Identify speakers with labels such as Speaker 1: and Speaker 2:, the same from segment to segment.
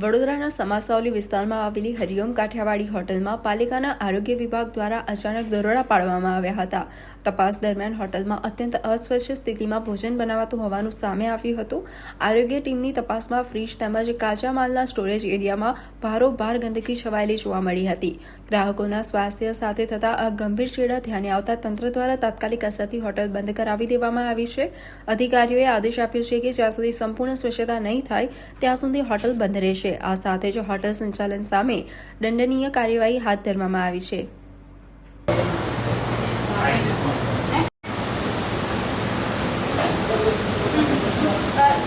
Speaker 1: વડોદરાના સમાસાવલી વિસ્તારમાં આવેલી હરિઓમ કાઠિયાવાડી હોટલમાં પાલિકાના આરોગ્ય વિભાગ દ્વારા અચાનક દરોડા પાડવામાં આવ્યા હતા. તપાસ દરમિયાન હોટલમાં અત્યંત અસ્વચ્છ સ્થિતિમાં ભોજન બનાવાતું હોવાનું સામે આવ્યું હતું. આરોગ્ય ટીમની તપાસમાં ફ્રીજ તેમજ કાચા માલના સ્ટોરેજ એરિયામાં ભારોભાર ગંદકી છવાયેલી જોવા મળી હતી. ગ્રાહકોના સ્વાસ્થ્ય સાથે થતા આ ગંભીર ચેડા ધ્યાને આવતા તંત્ર દ્વારા તાત્કાલિક અસરથી હોટલ બંધ કરાવી દેવામાં આવી છે. અધિકારીઓએ આદેશ આપ્યો છે કે જ્યાં સુધી સંપૂર્ણ સ્વચ્છતા નહીં થાય ત્યાં સુધી હોટલ બંધ રહેશે. આ સાથે જ હોટલ સંચાલન સામે દંડનીય કાર્યવાહી હાથ ધરવામાં આવી છે.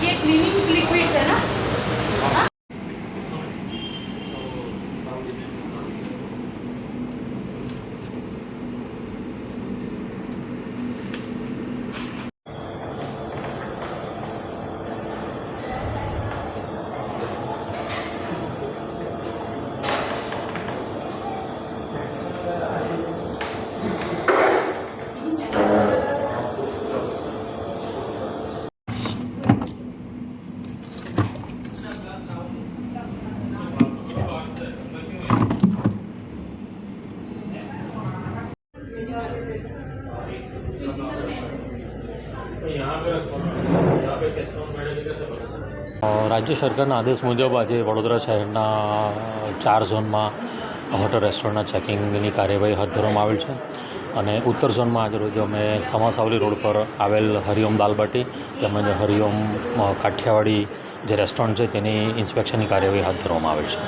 Speaker 2: ये क्लीनिंग लिक्विड है ना?
Speaker 3: રાજ્ય સરકારના આદેશ મુજબ આજે વડોદરા શહેરના 4 ઝોનમાં હોટલ રેસ્ટોરન્ટના ચેકિંગની કાર્યવાહી હાથ ધરવામાં આવેલ છે અને ઉત્તર ઝોનમાં આજરોજ અમે સમાસાવલી રોડ પર આવેલ હરિઓમ દાલબાટી તેમજ હરિઓમ કાઠિયાવાડી જે રેસ્ટોરન્ટ છે તેની ઇન્સ્પેક્શનની કાર્યવાહી હાથ ધરવામાં આવેલ છે.